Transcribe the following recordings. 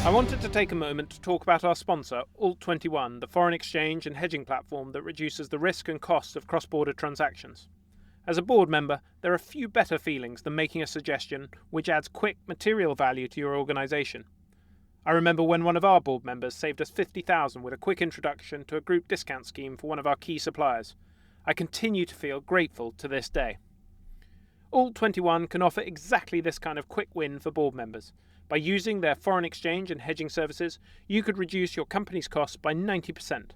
I wanted to take a moment to talk about our sponsor, Alt21, the foreign exchange and hedging platform that reduces the risk and cost of cross-border transactions. As a board member, there are few better feelings than making a suggestion which adds quick material value to your organisation. I remember when one of our board members saved us $50,000 with a quick introduction to a group discount scheme for one of our key suppliers. I continue to feel grateful to this day. Alt21 can offer exactly this kind of quick win for board members. By using their foreign exchange and hedging services, you could reduce your company's costs by 90%.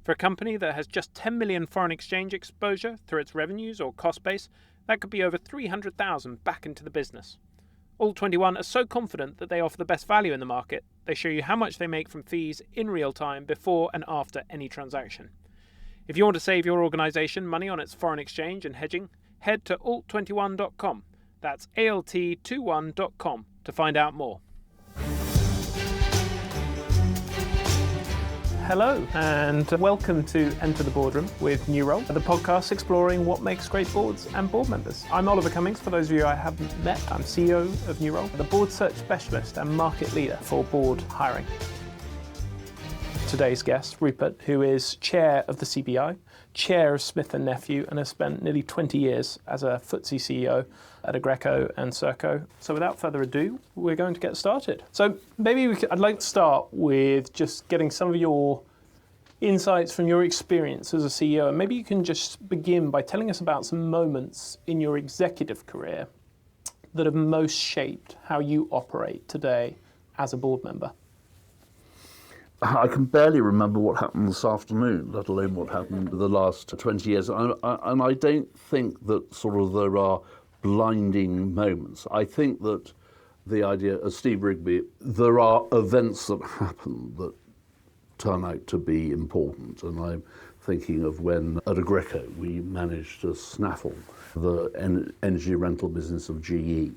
For a company that has just 10 million foreign exchange exposure through its revenues or cost base, that could be over 300,000 back into the business. Alt21 are so confident that they offer the best value in the market, they show you how much they make from fees in real time before and after any transaction. If you want to save your organisation money on its foreign exchange and hedging, head to alt21.com. That's alt21.com to find out more. Hello and welcome to Enter the Boardroom with New Role, the podcast exploring what makes great boards and board members. I'm Oliver Cummings, for those of you I haven't met. I'm CEO of New Role, the board search specialist and market leader for board hiring. Today's guest, Rupert, who is chair of the CBI, chair of Smith Nephew, and has spent nearly 20 years as a FTSE CEO at Aggreko and Serco. So without further ado, we're going to get started. So maybe I'd like to start with just getting some of your insights from your experience as a CEO. And maybe you can just begin by telling us about some moments in your executive career that have most shaped how you operate today as a board member. I can barely remember what happened this afternoon, let alone what happened the last 20 years. And I don't think that sort of there are blinding moments. I think that the idea, as Steve Rigby, there are events that happen that turn out to be important. And I'm thinking of when at Aggreko we managed to snaffle the energy rental business of GE.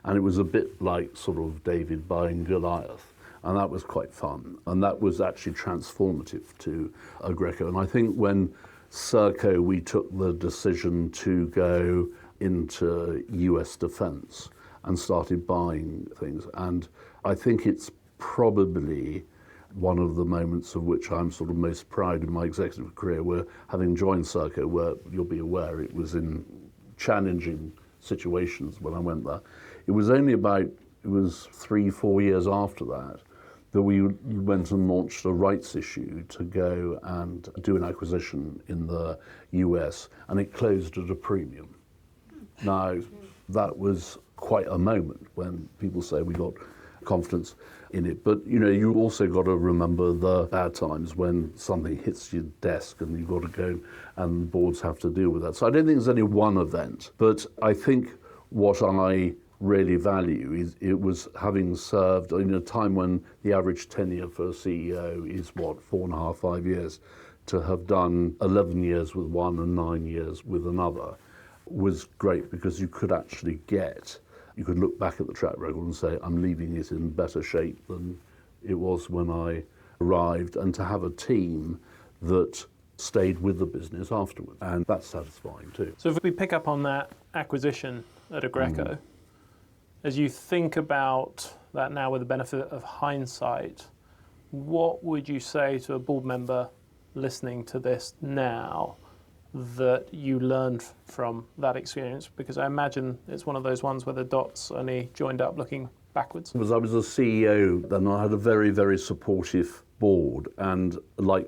And it was a bit like sort of David buying Goliath. And that was quite fun. And that was actually transformative to Aggreko. And I think when Serco, we took the decision to go into US defense and started buying things. And I think it's probably one of the moments of which I'm sort of most proud in my executive career, where having joined Serco, where you'll be aware it was in challenging situations when I went there. It was 3-4 years after that we went and launched a rights issue to go and do an acquisition in the US, and it closed at a premium. Now, that was quite a moment when people say we got confidence in it. But, you know, you also got to remember the bad times when something hits your desk and you've got to go and boards have to deal with that. So I don't think there's only one event, but I think what I really value is it was having served in a time when the average tenure for a CEO is 4.5, 5 years, to have done 11 years with one and 9 years with another was great, because you could look back at the track record and say, I'm leaving it in better shape than it was when I arrived, and to have a team that stayed with the business afterwards. And that's satisfying too. So if we pick up on that acquisition at Aggreko, as you think about that now with the benefit of hindsight, what would you say to a board member listening to this now that you learned from that experience? Because I imagine it's one of those ones where the dots only joined up looking backwards. Because I was a CEO then, I had a very, very supportive board, and like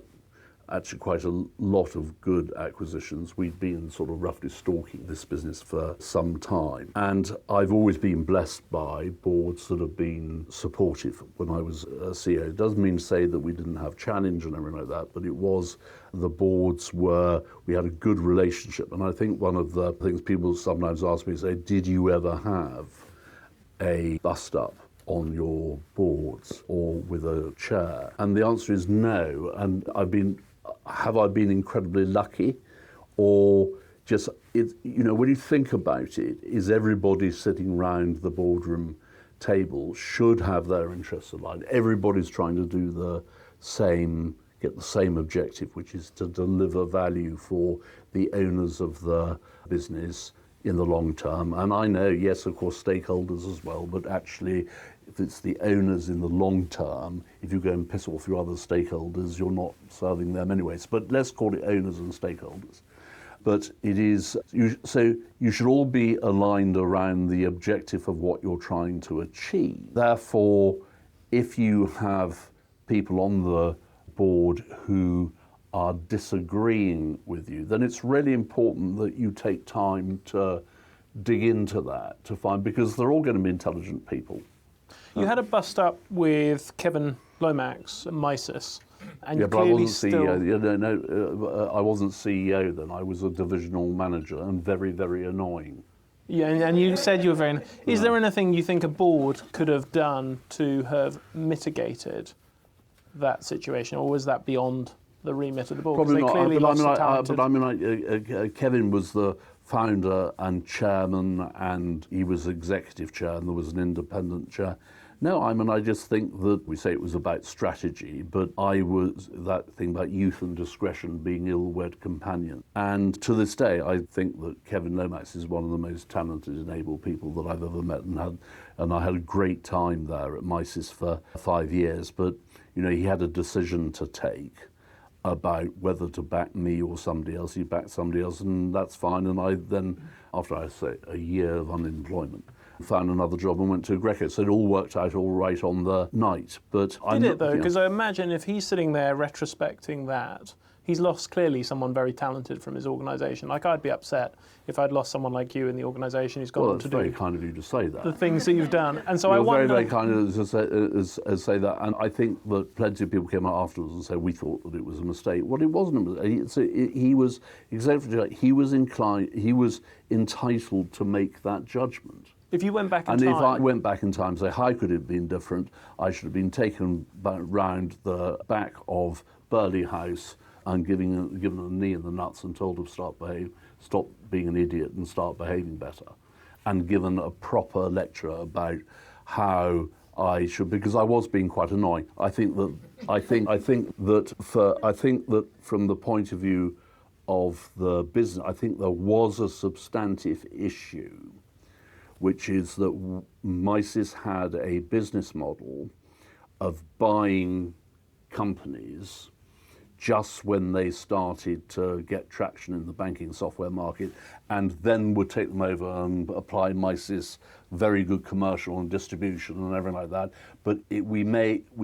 actually quite a lot of good acquisitions. We'd been sort of roughly stalking this business for some time. And I've always been blessed by boards that have been supportive when I was a CEO. It doesn't mean to say that we didn't have challenge and everything like that, but it was, the boards we had a good relationship. And I think one of the things people sometimes ask me, say, did you ever have a bust up on your boards or with a chair? And the answer is no. And have I been incredibly lucky, or just, when you think about it, is everybody sitting around the boardroom table should have their interests aligned. Everybody's trying to do get the same objective, which is to deliver value for the owners of the business in the long term. And I know, yes, of course, stakeholders as well, but actually if it's the owners in the long term, if you go and piss off your other stakeholders, you're not serving them anyways. But let's call it owners and stakeholders. But it is, so you should all be aligned around the objective of what you're trying to achieve. Therefore, if you have people on the board who are disagreeing with you, then it's really important that you take time to dig into that, to find, because they're all going to be intelligent people. You had a bust up with Kevin Lomax at Misys. And yeah, you but I wasn't still... CEO. I wasn't CEO then. I was a divisional manager and very, very annoying. Yeah, and you said you were very... Is there anything you think a board could have done to have mitigated that situation, or was that beyond the remit of the board? Probably not. Kevin was the founder and chairman, and he was executive chair, and there was an independent chair. No, I just think that we say it was about strategy, but I was that thing about youth and discretion being ill-wed companion. And to this day, I think that Kevin Lomax is one of the most talented and able people that I've ever met, and I had a great time there at Misys for 5 years. But he had a decision to take about whether to back me or somebody else. He backed somebody else, and that's fine. And I then, after a year of unemployment, found another job and went to Aggreko. So it all worked out all right on the night. But did it though? Because I imagine if he's sitting there retrospecting that, he's lost clearly someone very talented from his organisation. Like, I'd be upset if I'd lost someone like you in the organisation who's gone on to do. Well, it's very kind of you to say that. The things that you've done. And so You're I wonder... very, very kind of to say that. And I think that plenty of people came out afterwards and said, we thought that it was a mistake. Well, it wasn't a mistake. He was executive. He was entitled to make that judgment. If you went back in time... And if I went back in time and say, how could it have been different? I should have been taken round the back of Burley House and given a knee in the nuts and told to stop being an idiot and start behaving better, and given a proper lecture about how I should, because I was being quite annoying. I think that from the point of view of the business, I think there was a substantive issue, which is that Misys had a business model of buying companies just when they started to get traction in the banking software market, and then would take them over and apply Misys very good commercial and distribution and everything like that. But we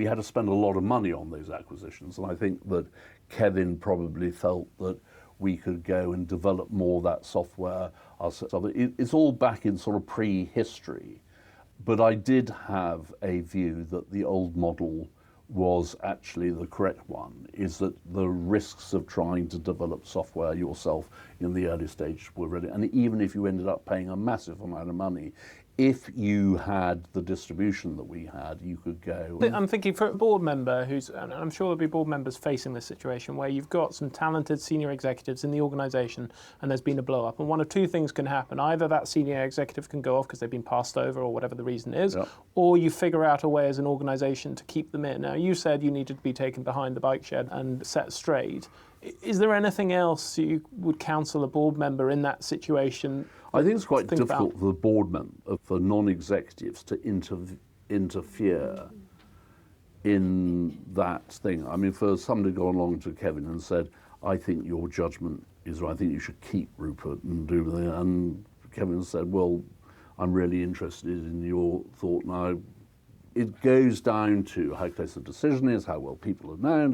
had to spend a lot of money on those acquisitions, and I think that Kevin probably felt that we could go and develop more of that software ourselves. It's all back in sort of pre-history, but I did have a view that the old model was actually the correct one, is that the risks of trying to develop software yourself in the early stage were really, and even if you ended up paying a massive amount of money, if you had the distribution that we had, you could go. I'm thinking for a board member and I'm sure there'll be board members facing this situation where you've got some talented senior executives in the organisation and there's been a blow up, and one of two things can happen. Either that senior executive can go off because they've been passed over or whatever the reason is, yep, or you figure out a way as an organisation to keep them in. Now, you said you needed to be taken behind the bike shed and set straight. Is there anything else you would counsel a board member in that situation? I think it's quite difficult for the board member, for non-executives to interfere in that thing. I mean, for somebody to go along to Kevin and said, I think your judgment is right, I think you should keep Rupert and do that. And Kevin said, well, I'm really interested in your thought now. It goes down to how close the decision is, how well people are known,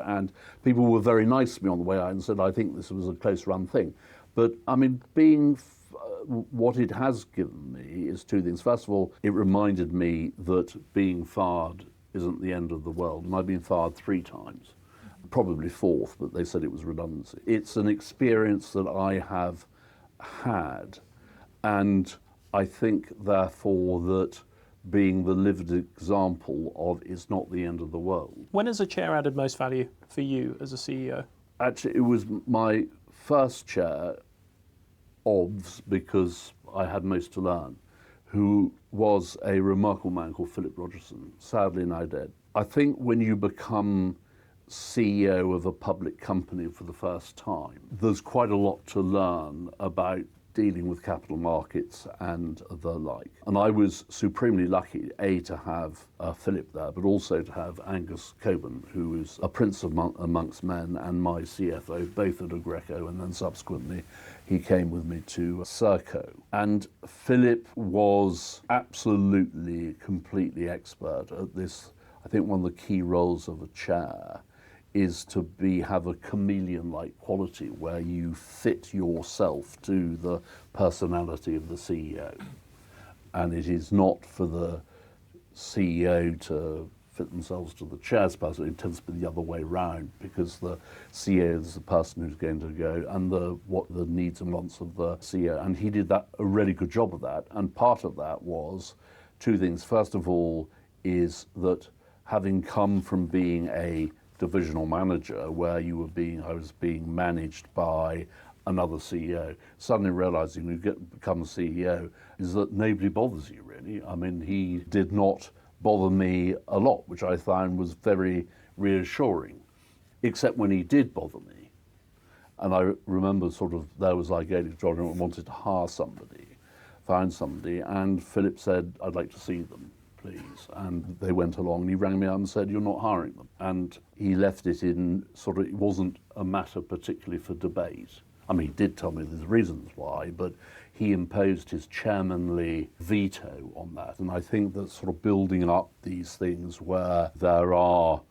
and people were very nice to me on the way out and said, I think this was a close run thing. But I mean, what it has given me is two things. First of all, it reminded me that being fired isn't the end of the world. And I've been fired 3 times, probably 4th, but they said it was redundancy. It's an experience that I have had, and I think, therefore, that being the lived example of it's not the end of the world. When has a chair added most value for you as a CEO? Actually, it was my first chair, OBS, because I had most to learn, who was a remarkable man called Philip Rogerson, sadly now dead. I think when you become CEO of a public company for the first time, there's quite a lot to learn about dealing with capital markets and the like. And I was supremely lucky, A, to have Philip there, but also to have Angus Coburn, who is a prince amongst men and my CFO, both at Aggreko, and then subsequently he came with me to Serco. And Philip was absolutely, completely expert at this. I think one of the key roles of a chair is to have a chameleon-like quality where you fit yourself to the personality of the CEO. And it is not for the CEO to fit themselves to the chair's person. It tends to be the other way round, because the CEO is the person who's going to go and what the needs and wants of the CEO. And he did a really good job of that. And part of that was two things. First of all is that having come from being a divisional manager where I was being managed by another CEO, suddenly realizing when you become a CEO is that nobody bothers you really. I mean, he did not bother me a lot, which I found was very reassuring, except when he did bother me. And I remember there was Aggreko Chair and wanted to hire somebody, find somebody, and Philip said, "I'd like to see them, please." And they went along and he rang me up and said, "You're not hiring them." And he left it in it wasn't a matter particularly for debate. I mean, he did tell me there's reasons why, but he imposed his chairmanly veto on that. And I think that building up these things where there are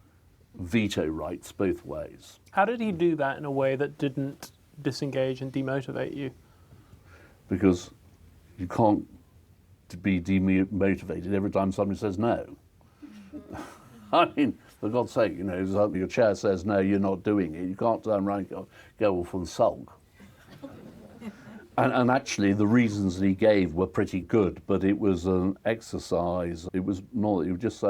veto rights both ways. How did he do that in a way that didn't disengage and demotivate you? Because you can't be demotivated every time somebody says no. I mean, for God's sake, your chair says no, you're not doing it. You can't turn around and go off and sulk. And actually, the reasons that he gave were pretty good, but it was an exercise. It was not, he was just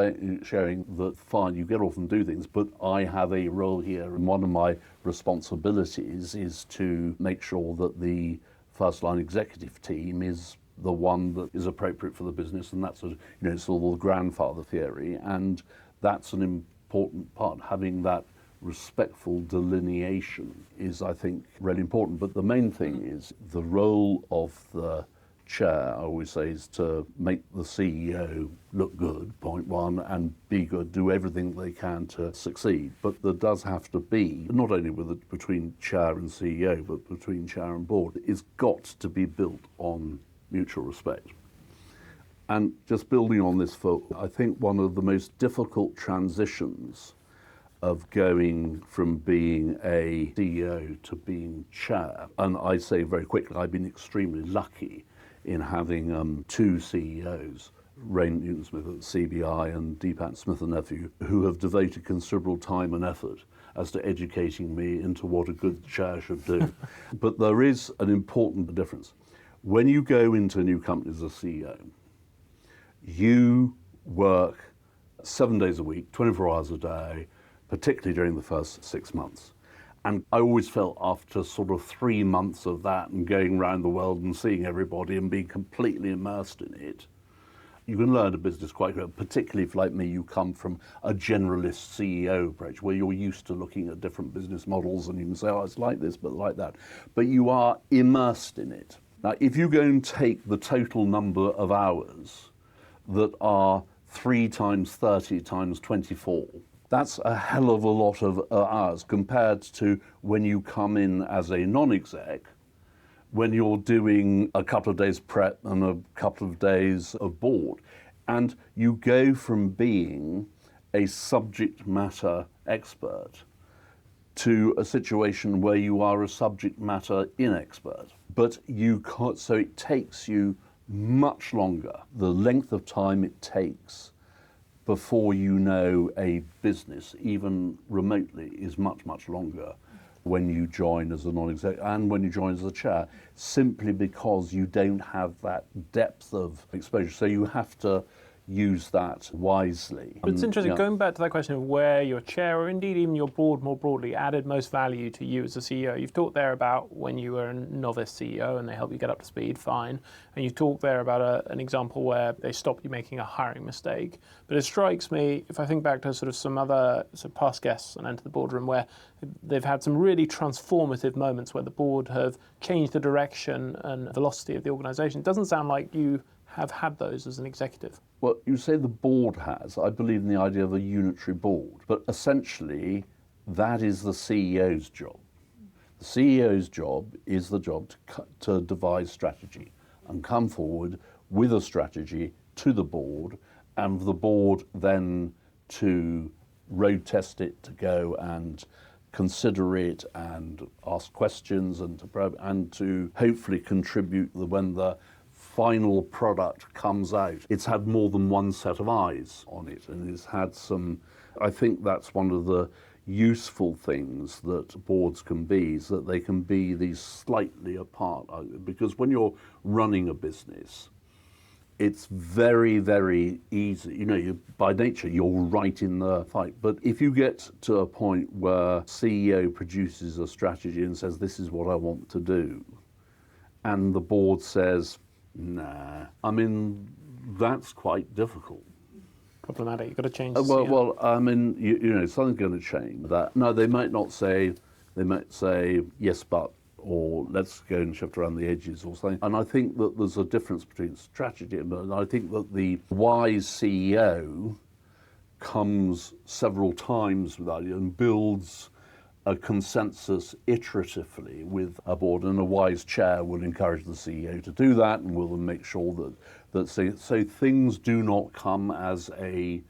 showing that, fine, you get off and do things, but I have a role here, and one of my responsibilities is to make sure that the first-line executive team is the one that is appropriate for the business, and that's it's all the grandfather theory, and that's an important part. Having that respectful delineation is, I think, really important. But the main thing is the role of the chair, I always say, is to make the CEO look good, point one, and be good, do everything they can to succeed. But there does have to be, not only between chair and CEO, but between chair and board, it's got to be built on mutual respect. And just building on this, I think one of the most difficult transitions of going from being a CEO to being chair, and I say very quickly, I've been extremely lucky in having two CEOs, Rain Newton-Smith at CBI and Smith Nephew, who have devoted considerable time and effort as to educating me into what a good chair should do. But there is an important difference. When you go into a new company as a CEO, you work 7 days a week, 24 hours a day, particularly during the first 6 months. And I always felt after 3 months of that and going around the world and seeing everybody and being completely immersed in it, you can learn a business quite well, particularly if, like me, you come from a generalist CEO approach where you're used to looking at different business models and you can say, oh, it's like this, but like that. But you are immersed in it. Now, if you go and take the total number of hours that are 3 times 30 times 24, that's a hell of a lot of hours compared to when you come in as a non-exec, when you're doing a couple of days prep and a couple of days of board. And you go from being a subject matter expert to a situation where you are a subject matter inexpert. But so it takes you much longer. The length of time it takes before you know a business, even remotely, is much, much longer when you join as a non-exec and when you join as a chair, simply because you don't have that depth of exposure. So you have to use that wisely. But it's interesting, Yeah. going back to that question of where your chair, or indeed even your board more broadly, added most value to you as a CEO. You've talked there about when you were a novice CEO and they helped you get up to speed, fine. And you've talked there about an example where they stopped you making a hiring mistake. But it strikes me, if I think back to sort of some other sort of past guests and enter the boardroom, where they've had some really transformative moments where the board have changed the direction and velocity of the organisation. It doesn't sound like you have had those as an executive. Well, you say the board has. I believe in the idea of a unitary board. But essentially, that is the CEO's job. The CEO's job is the job to devise strategy and come forward with a strategy to the board, and the board then to road test it, to go and consider it and ask questions and to hopefully contribute when the final product comes out. It's had more than one set of eyes on it, and it's had some, I think that's one of the useful things that boards can be, is that they can be these slightly apart, because when you're running a business, it's very, very easy. By nature, you're right in the fight. But if you get to a point where CEO produces a strategy and says, this is what I want to do, and the board says, nah, I mean, that's quite difficult. Problematic. You've got to change. Well, I mean, something's going to change. That no, they might not say. They might say yes, but, or let's go and shift around the edges or something. And I think that there's a difference between strategy and I think that the wise CEO comes several times with that and builds a consensus iteratively with a board, and a wise chair will encourage the CEO to do that and will make sure that so things do not come as a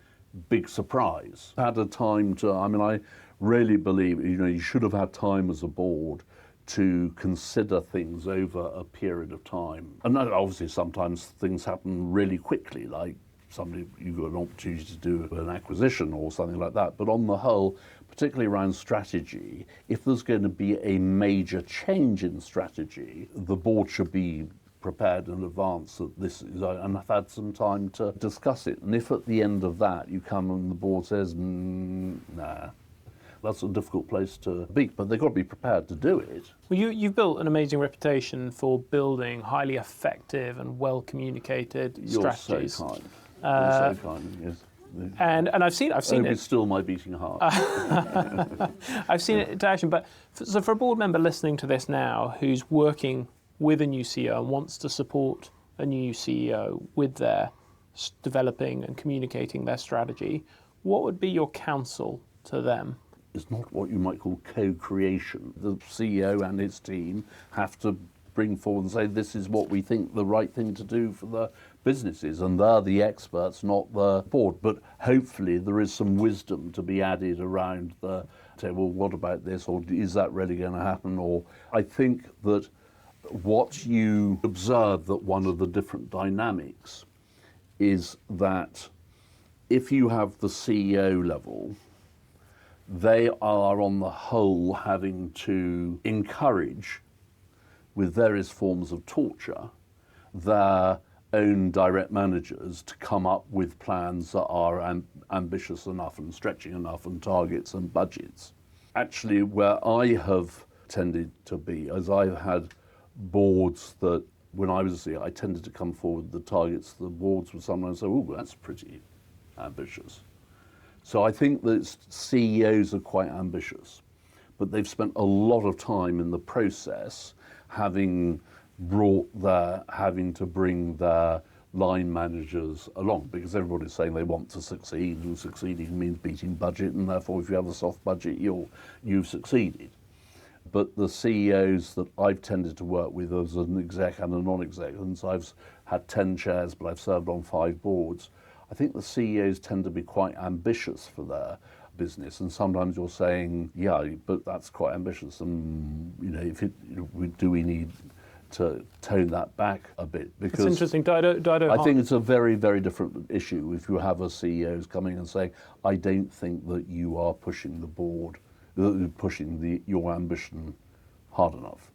big surprise. At a time I really believe, you should have had time as a board to consider things over a period of time. And obviously sometimes things happen really quickly, like you've got an opportunity to do an acquisition or something like that. But on the whole, particularly around strategy, if there's going to be a major change in strategy, the board should be prepared in advance that this is, and I've had some time to discuss it. And if at the end of that you come and the board says, nah, that's a difficult place to be, but they've got to be prepared to do it. Well, you've built an amazing reputation for building highly effective and well-communicated strategies. You're so kind. You're so kind, yes. And I've seen Obi it. still my beating heart. I've seen it to action. But so for a board member listening to this now who's working with a new CEO and wants to support a new CEO with their developing and communicating their strategy, what would be your counsel to them? It's not what you might call co-creation. The CEO and his team have to bring forward and say, this is what we think the right thing to do for the businesses, and they're the experts, not the board. But hopefully there is some wisdom to be added around say, well, what about this, or is that really going to happen? Or I think that what you observe, that one of the different dynamics is that if you have the CEO level, they are on the whole having to encourage, with various forms of torture, their own direct managers to come up with plans that are ambitious enough and stretching enough, and targets and budgets. Actually, where I have tended to be, as I've had boards that, when I was a CEO, I tended to come forward with the targets, the boards would sometimes say, oh, that's pretty ambitious. So I think that CEOs are quite ambitious, but they've spent a lot of time in the process having to bring their line managers along, because everybody's saying they want to succeed, and succeeding means beating budget, and therefore if you have a soft budget, you've succeeded. But the CEOs that I've tended to work with as an exec and a non-exec, and so I've had 10 chairs, but I've served on 5 boards, I think the CEOs tend to be quite ambitious for their business, and sometimes you're saying, yeah, but that's quite ambitious, and do we need to tone that back a bit? Because it's interesting. I think it's a very, very different issue if you have a CEO who's coming and saying, I don't think that you are pushing the board, pushing your ambition hard enough.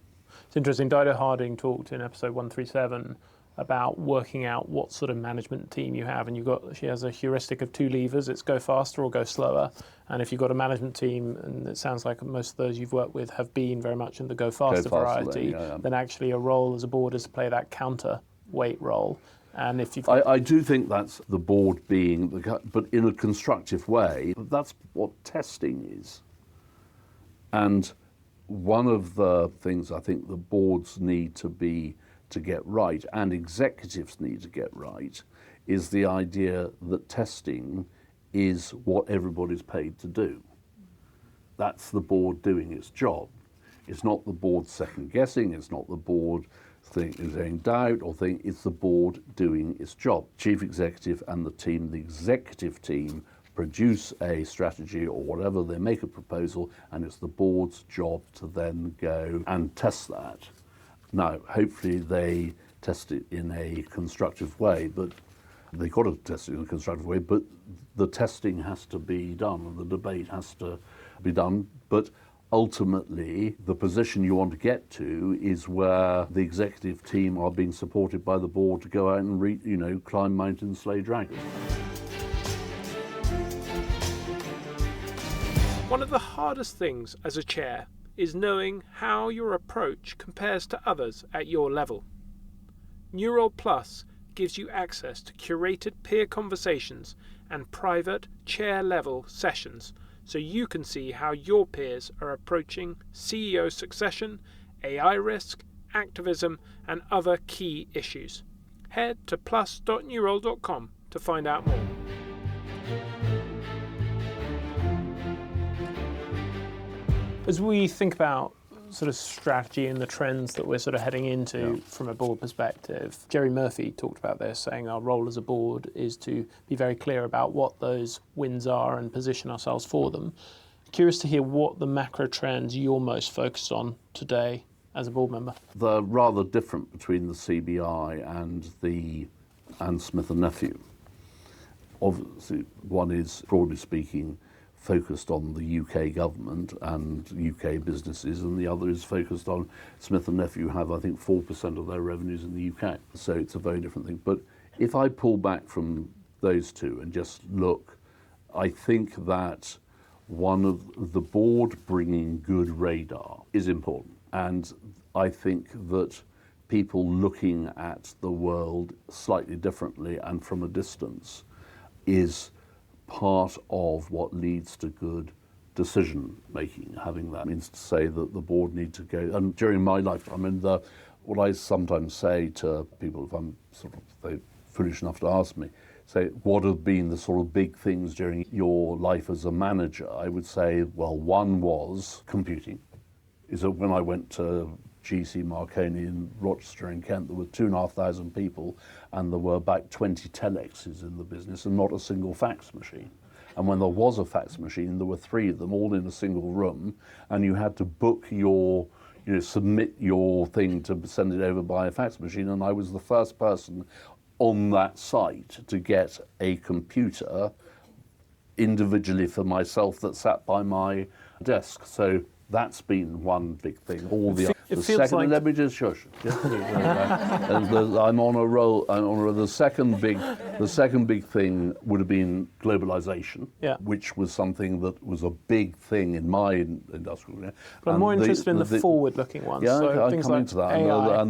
It's interesting. Dido Harding talked in episode 137 about working out what sort of management team you have, and she has a heuristic of 2 levers. It's go faster or go slower. And if you've got a management team, and it sounds like most of those you've worked with have been very much in the go faster variety, then actually a role as a board is to play that counterweight role. And if you've I do think that's the board being, but in a constructive way. That's what testing is. And one of the things I think the boards need to get right, and executives need to get right, is the idea that testing is what everybody's paid to do. That's the board doing its job. It's not the board second guessing, it's not the board saying doubt or think, it's the board doing its job. Chief executive and the team, the executive team, produce a strategy or whatever, they make a proposal, and it's the board's job to then go and test that. Now, hopefully they test it in a constructive way, but they've got to test it in a constructive way, but the testing has to be done and the debate has to be done. But ultimately, the position you want to get to is where the executive team are being supported by the board to go out and climb mountains, slay dragons. One of the hardest things as a chair is knowing how your approach compares to others at your level. Neural Plus gives you access to curated peer conversations and private chair-level sessions, so you can see how your peers are approaching CEO succession, AI risk, activism, and other key issues. Head to plus.neural.com to find out more. As we think about sort of strategy and the trends that we're sort of heading into from a board perspective, Jerry Murphy talked about this, saying our role as a board is to be very clear about what those wins are and position ourselves for them. Curious to hear what the macro trends you're most focused on today as a board member. They're rather different between the CBI and Smith Nephew. Obviously, one is, broadly speaking, focused on the UK government and UK businesses, and the other is focused on Smith Nephew have, I think, 4% of their revenues in the UK. So it's a very different thing. But if I pull back from those two and just look, I think that one of the board bringing good radar is important. And I think that people looking at the world slightly differently and from a distance is part of what leads to good decision making. Having that means to say that the board need to go, and during my lifetime, what I sometimes say to people, if I'm they're foolish enough to ask me, say, what have been the sort of big things during your life as a manager? I would say, well, one was computing. Is that when I went to GC Marconi in Rochester in Kent, there were 2,500 people, and there were about 20 telexes in the business and not a single fax machine. And when there was a fax machine, there were 3 of them all in a single room, and you had to book submit your thing to send it over by a fax machine. And I was the first person on that site to get a computer individually for myself that sat by my desk. So that's been one big thing. All the second, like... let me just shush. I'm on a roll. The second big thing would have been globalization, which was something that was a big thing in my industrial. But I'm more interested in the forward-looking ones. Yeah, so I'm things coming like to that. AI.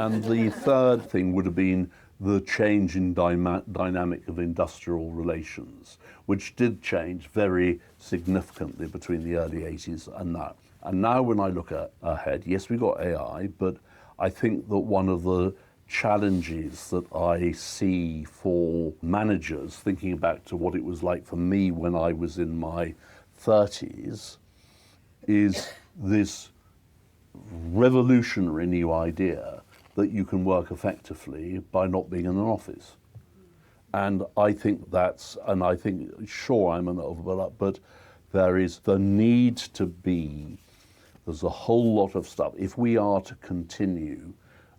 And the third thing would have been the change in dynamic of industrial relations, which did change very significantly between the early 80s and now. And now when I look ahead, yes, we've got AI, but I think that one of the challenges that I see for managers, thinking back to what it was like for me when I was in my 30s, is this revolutionary new idea that you can work effectively by not being in an office. And I think sure, I'm an overlap, but there is the need to be, there's a whole lot of stuff. If we are to continue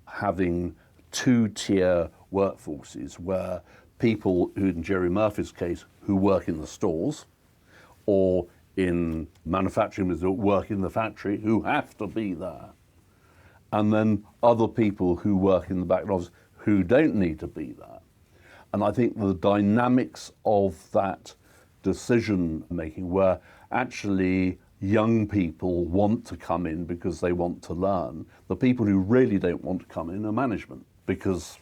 having 2-tier workforces where people who, in Jerry Murphy's case, who work in the stores or in manufacturing, who work in the factory, who have to be there, and then other people who work in the back office who don't need to be there. And I think the dynamics of that decision making, where actually young people want to come in because they want to learn, the people who really don't want to come in are management. Because,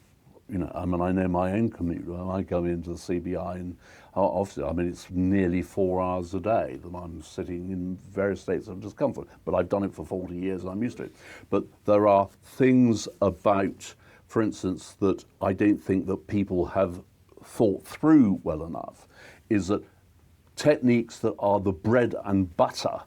I know my own commute. When I go into the CBI, and obviously, it's nearly 4 hours a day that I'm sitting in various states of discomfort. But I've done it for 40 years and I'm used to it. But there are things about, for instance, that I don't think that people have thought through well enough, is that techniques that are the bread and butter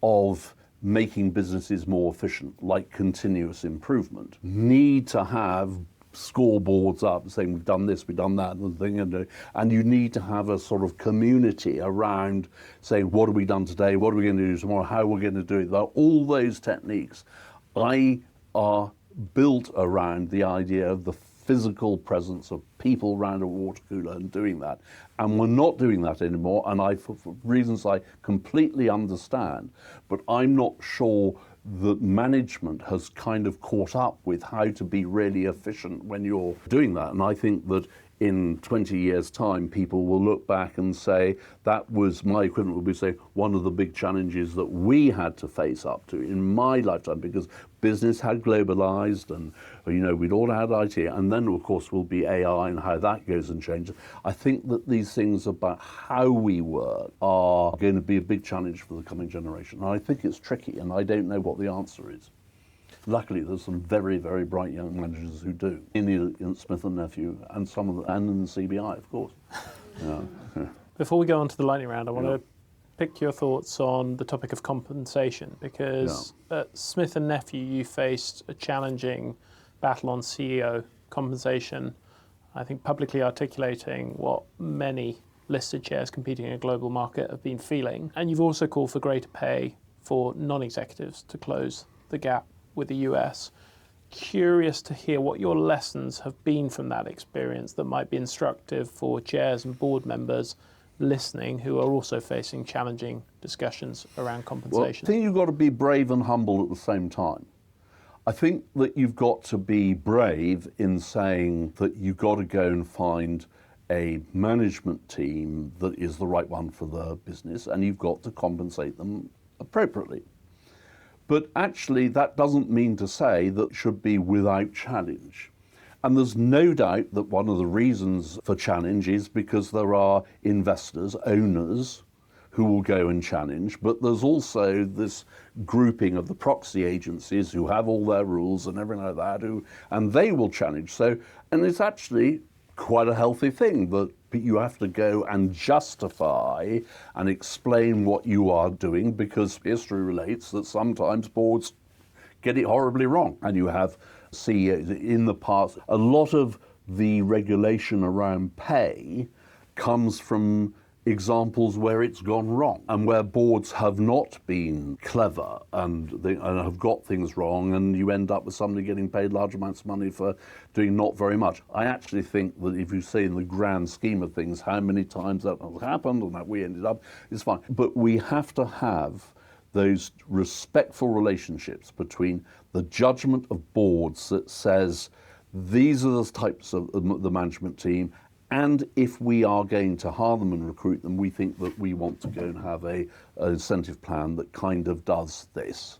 of making businesses more efficient, like continuous improvement, need to have scoreboards up saying we've done this, we've done that, and you need to have a sort of community around saying what have we done today, what are we going to do tomorrow, how we're going to do it. All those techniques are built around the idea of the physical presence of people around a water cooler and doing that. And we're not doing that anymore, and for reasons I completely understand, but I'm not sure that management has kind of caught up with how to be really efficient when you're doing that. And I think that in 20 years' time, people will look back and say, that was, my equivalent would be say, one of the big challenges that we had to face up to in my lifetime, because business had globalized and, we'd all had IT. And then, of course, will be AI and how that goes and changes. I think that these things about how we work are going to be a big challenge for the coming generation. And I think it's tricky, and I don't know what the answer is. Luckily, there's some very, very bright young managers who do. In Smith Nephew, and some of and in the CBI, of course. Yeah. Before we go on to the lightning round, I want to pick your thoughts on the topic of compensation, because at Smith Nephew, you faced a challenging battle on CEO compensation, I think publicly articulating what many listed chairs competing in a global market have been feeling. And you've also called for greater pay for non-executives to close the gap with the US. Curious to hear what your lessons have been from that experience that might be instructive for chairs and board members listening who are also facing challenging discussions around compensation. Well, I think you've got to be brave and humble at the same time. I think that you've got to be brave in saying that you've got to go and find a management team that is the right one for the business, and you've got to compensate them appropriately. But actually, that doesn't mean to say that it should be without challenge. And there's no doubt that one of the reasons for challenge is because there are investors, owners, who will go and challenge, but there's also this grouping of the proxy agencies who have all their rules and everything like that, and they will challenge. So, and it's actually quite a healthy thing that you have to go and justify and explain what you are doing, because history relates that sometimes boards get it horribly wrong. And you have CEOs in the past. A lot of the regulation around pay comes from examples where it's gone wrong and where boards have not been clever and have got things wrong, and you end up with somebody getting paid large amounts of money for doing not very much. I actually think that if you say in the grand scheme of things how many times that has happened and that we ended up, it's fine. But we have to have those respectful relationships between the judgment of boards that says these are the types of the management team, and if we are going to hire them and recruit them, we think that we want to go and have an incentive plan that kind of does this.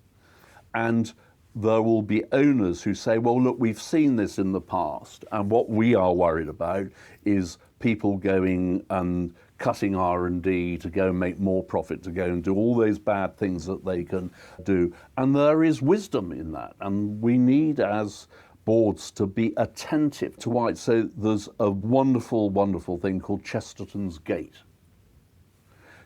And there will be owners who say, well, look, we've seen this in the past, and what we are worried about is people going and cutting R&D to go and make more profit, to go and do all those bad things that they can do. And there is wisdom in that, and we need, as boards, to be attentive to why. So there's a wonderful, wonderful thing called Chesterton's Gate.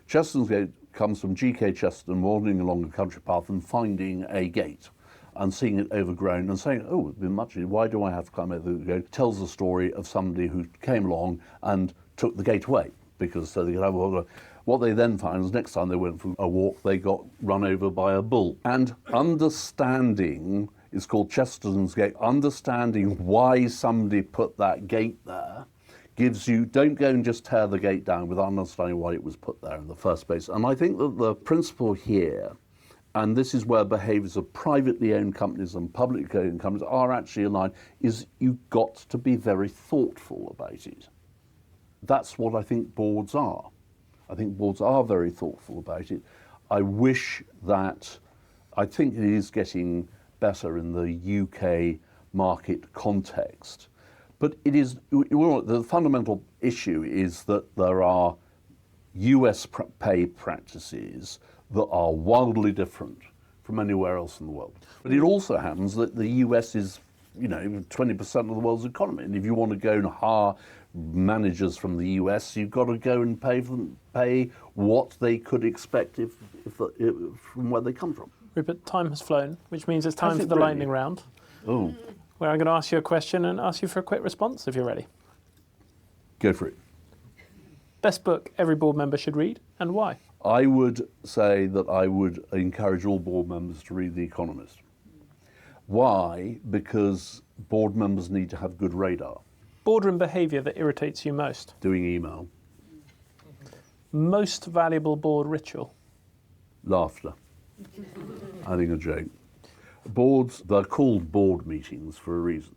Chesterton's Gate comes from G.K. Chesterton wandering along a country path and finding a gate and seeing it overgrown and saying, oh, it's been much, why do I have to climb over the gate? Tells the story of somebody who came along and took the gate away, because so they could have what they then found is next time they went for a walk, they got run over by a bull. And understanding, it's called Chesterton's Gate, understanding why somebody put that gate there gives you, don't go and just tear the gate down without understanding why it was put there in the first place. And I think that the principle here and this is where behaviours of privately owned companies and publicly owned companies are actually aligned, is you've got to be very thoughtful about it. That's what I think boards are. I think boards are very thoughtful about it. I think it is getting better in the UK market context, but it is, the fundamental issue is that there are US pay practices that are wildly different from anywhere else in the world. But it also happens that the US is, 20% of the world's economy, and if you want to go and hire managers from the US, you've got to go and pay what they could expect if from where they come from. Rupert, time has flown, which means it's time Has for it the really? lightning round, Oh, where I'm going to ask you a question and ask you for a quick response if you're ready. go for it. Best book every board member should read, and why? I would say that I would encourage all board members to read The Economist. Why? Because board members need to have good radar. Boardroom behaviour that irritates you most. Doing email, Most valuable board ritual. laughter, having a joke. Boards, they're called board meetings for a reason,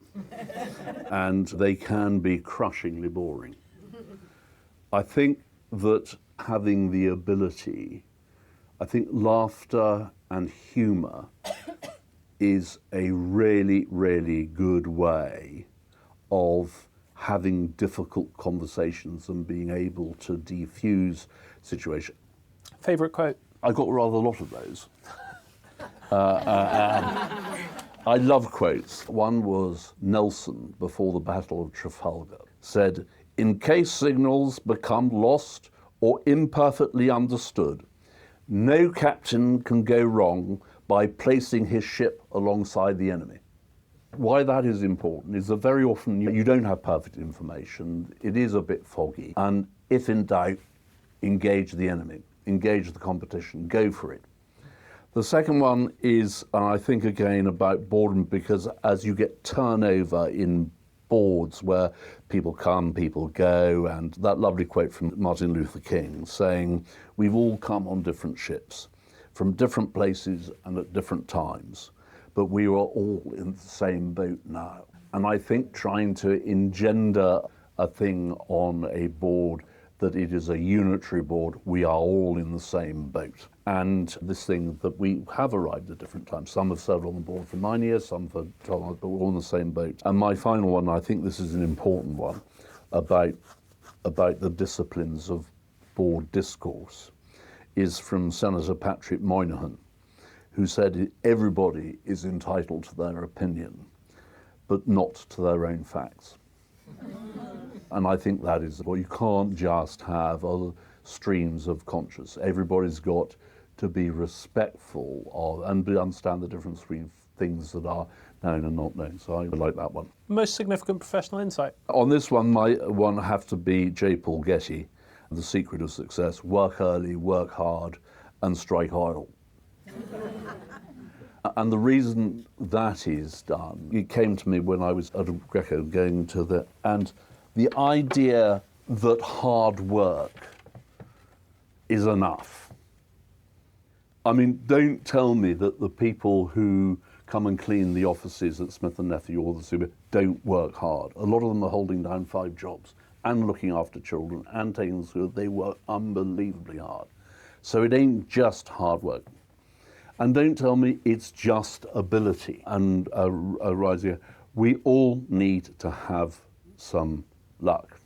and they can be crushingly boring. I think that having the ability, I think laughter and humour is a really, really good way of having difficult conversations and being able to defuse situations. Favourite quote? I got rather a lot of those. I love quotes. One was Nelson before the Battle of Trafalgar said, "In case signals become lost or imperfectly understood, no captain can go wrong by placing his ship alongside the enemy." Why that is important is that very often you don't have perfect information. It is a bit foggy. And if in doubt, engage the enemy, engage the competition, go for it. The second one is, and I think again about boredom, because as you get turnover in boards where people come, people go, and that lovely quote from Martin Luther King saying, "We've all come on different ships from different places and at different times, but we are all in the same boat now." And I think trying to engender a thing on a board that it is a unitary board, we are all in the same boat. And this thing that we have arrived at different times. Some have served on the board for 9 years, some for 12 months, but we're all in the same boat. And my final one, I think this is an important one, about the disciplines of board discourse, is from Senator Patrick Moynihan, who said everybody is entitled to their opinion, but not to their own facts. And I think that is, well, you can't just have other streams of conscience. Everybody's got to be respectful of and understand the difference between things that are known and not known. So I like that one. Most significant professional insight. On this one, my one have to be J. Paul Getty, The Secret of Success: work early, work hard, and strike oil. And the reason that is done, it came to me when I was at Aggreko going to the, and the idea that hard work is enough. I mean, don't tell me that the people who come and clean the offices at Smith Nephew or the CBI don't work hard. A lot of them are holding down 5 jobs and looking after children and taking them to school. They work unbelievably hard. So it ain't just hard work. And don't tell me it's just ability and a rising. We all need to have some luck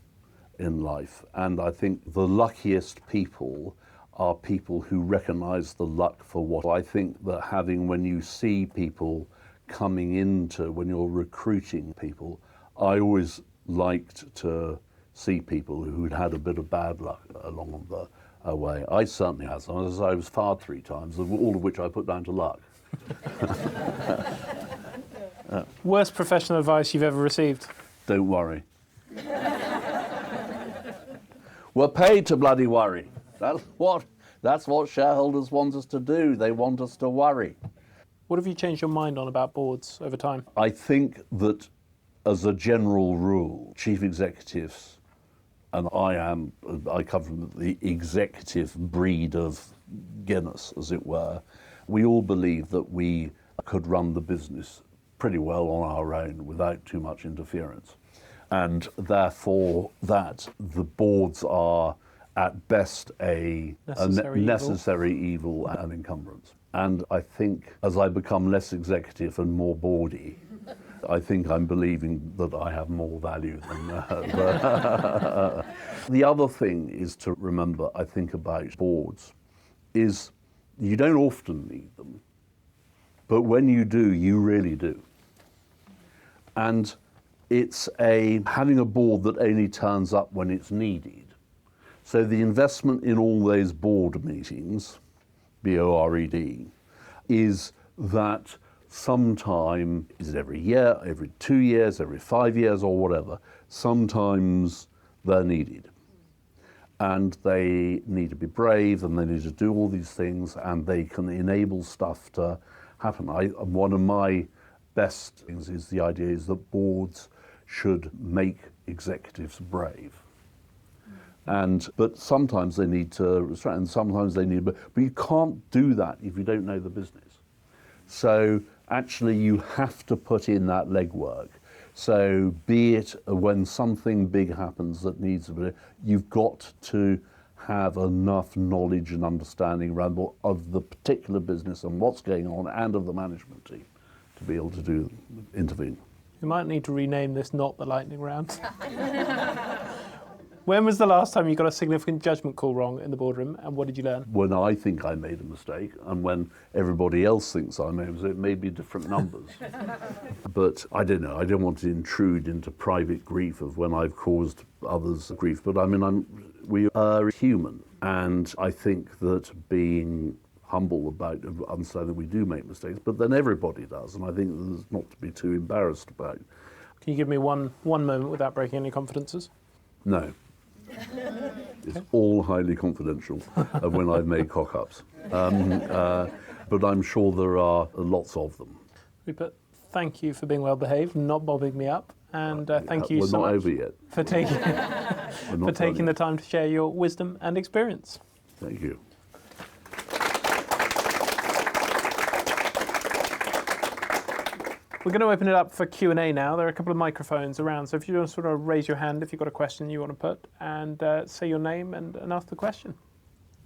in life. And I think the luckiest people are people who recognize the luck for what. I think that having, when you see people coming into, when you're recruiting people, I always liked to see people who'd had a bit of bad luck along the way. I certainly had some. As I was fired 3 times, all of which I put down to luck. Worst professional advice you've ever received? Don't worry. We're paid to bloody worry. That's what shareholders want us to do. They want us to worry. What have you changed your mind on about boards over time? I think that as a general rule, chief executives, and I come from the executive breed of Guinness, as it were, We all believe that we could run the business pretty well on our own without too much interference. And therefore that the boards are at best a necessary evil and encumbrance. And I think as I become less executive and more boardy, I think I'm believing that I have more value than that. The other thing is to remember, I think, about boards, is you don't often need them, but when you do, you really do. And it's having a board that only turns up when it's needed. So the investment in all those board meetings, BORED, is that sometime, is it every year, every 2 years, every 5 years or whatever, sometimes they're needed. And they need to be brave and they need to do all these things and they can enable stuff to happen. One of my best things is the idea is that boards should make executives brave. But sometimes they need to restrain, and sometimes they need, but you can't do that if you don't know the business. So actually you have to put in that legwork. So be it when something big happens that needs to be, you've got to have enough knowledge and understanding around of the particular business and what's going on and of the management team to be able to intervene. You might need to rename this not the lightning round. When was the last time you got a significant judgment call wrong in the boardroom, and what did you learn? When I think I made a mistake, and when everybody else thinks I made a mistake, it may be different numbers. But I don't know, I don't want to intrude into private grief of when I've caused others grief, but I mean, we are human, and I think that being humble about understanding that we do make mistakes, but then everybody does, and I think there's not to be too embarrassed about. Can you give me one moment without breaking any confidences? No. It's all highly confidential of when I've made cock-ups. But I'm sure there are lots of them. Rupert, thank you for being well behaved, not bobbing me up, and thank you so much over yet. for taking the time to share your wisdom and experience. Thank you. We're going to open it up for Q&A now. There are a couple of microphones around, so if you want to sort of raise your hand if you've got a question you want to put, and say your name and ask the question.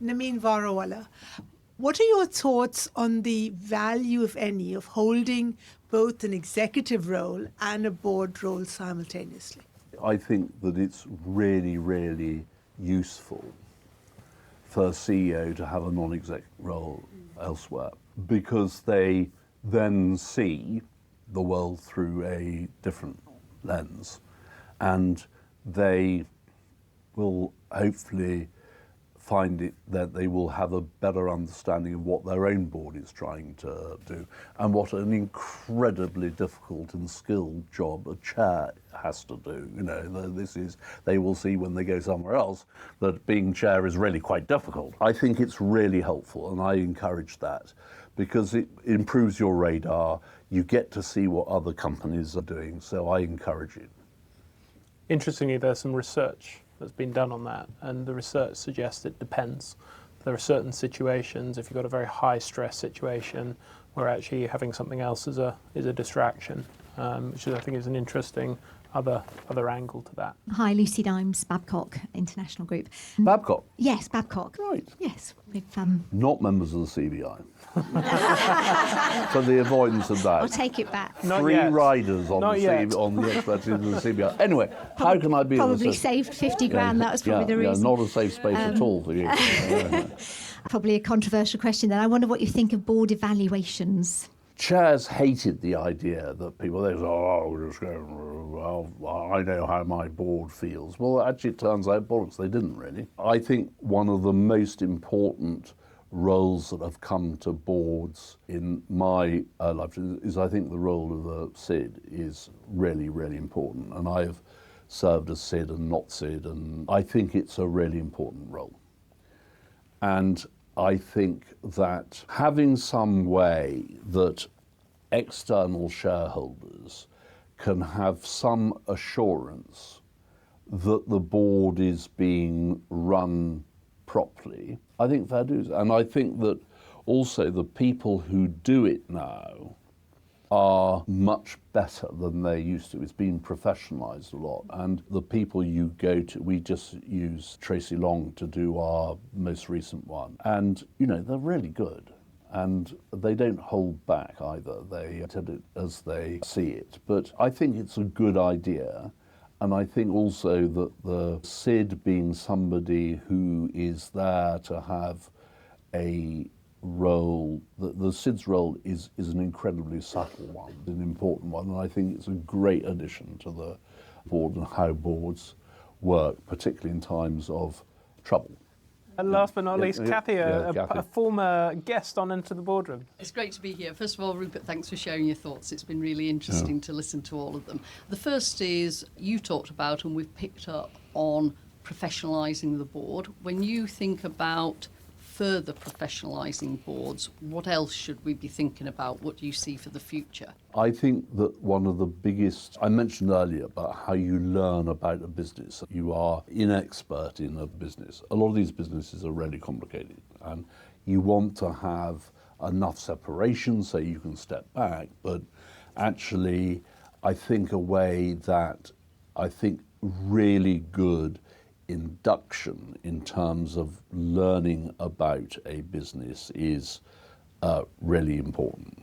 Nameen Varawala, what are your thoughts on the value, if any, of holding both an executive role and a board role simultaneously? I think that it's really, really useful for a CEO to have a non-exec role elsewhere, because they then see the world through a different lens, and they will hopefully find it that they will have a better understanding of what their own board is trying to do and what an incredibly difficult and skilled job a chair has to do. You know, they will see when they go somewhere else that being chair is really quite difficult. I think it's really helpful, and I encourage that, because it improves your radar. You get to see what other companies are doing, so I encourage it. Interestingly, there's some research that's been done on that, and the research suggests it depends. There are certain situations, if you've got a very high stress situation, where actually having something else is a distraction, which I think is an interesting other angle to that. Hi, Lucy Dimes, Babcock International Group. Babcock? Yes, Babcock. Right. Yes. We've, not members of the CBI. For the avoidance of that. I'll take it back. Not Three yet. riders on Not the yet. on the expertise of the CBI. Anyway, how can I be Probably saved 50 grand, that was probably the reason. Yeah, not a safe space at all for you. Probably a controversial question then. I wonder what you think of board evaluations. Chairs hated the idea that people, they say, oh, just go, well, I know how my board feels. Well, actually, it turns out, bollocks, they didn't really. I think one of the most important roles that have come to boards in my life is, I think, the role of the SID is really, really important. And I have served as SID and not SID, and I think it's a really important role. And I think that having some way that external shareholders can have some assurance that the board is being run properly, I think fair dues. And I think that also the people who do it now are much better than they used to. It's been professionalised a lot, and the people you go to, we just use Tracy Long to do our most recent one, and they're really good. And they don't hold back either. They tell it as they see it. But I think it's a good idea. And I think also that the SID being somebody who is there to have a role, the SID's role is an incredibly subtle one, an important one. And I think it's a great addition to the board and how boards work, particularly in times of trouble. And last but not least, Kathy, Kathy. a former guest on Into the Boardroom. It's great to be here. First of all, Rupert, thanks for sharing your thoughts. It's been really interesting to listen to all of them. The first is you talked about, and we've picked up on, professionalising the board. When you think about further professionalising boards, what else should we be thinking about? What do you see for the future? I think that one of the biggest, I mentioned earlier about how you learn about a business. You are inexpert in a business. A lot of these businesses are really complicated, and you want to have enough separation so you can step back, but actually I think a way that I think really good induction in terms of learning about a business is really important,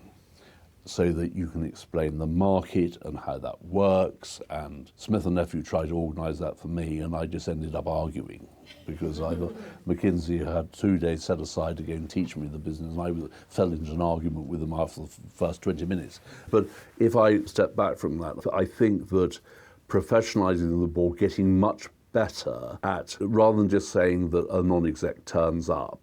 so that you can explain the market and how that works. And Smith Nephew tried to organise that for me, and I just ended up arguing because I thought McKinsey had 2 days set aside to go and teach me the business, and I fell into an argument with them after the first 20 minutes. But if I step back from that, I think that professionalising the board, getting much better at, rather than just saying that a non-exec turns up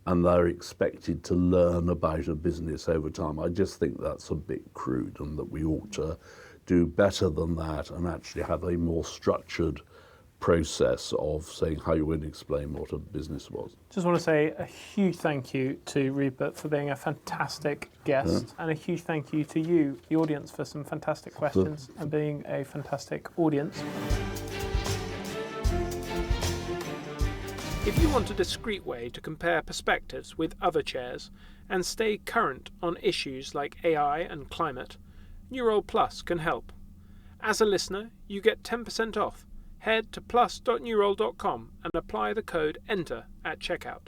and they're expected to learn about a business over time. I just think that's a bit crude, and that we ought to do better than that and actually have a more structured process of saying how you would explain what a business was. Just want to say a huge thank you to Rupert for being a fantastic guest, and a huge thank you to you, the audience, for some fantastic questions and being a fantastic audience. If you want a discreet way to compare perspectives with other chairs and stay current on issues like AI and climate, Newroll Plus can help. As a listener, you get 10% off. Head to plus.newroll.com and apply the code ENTER at checkout.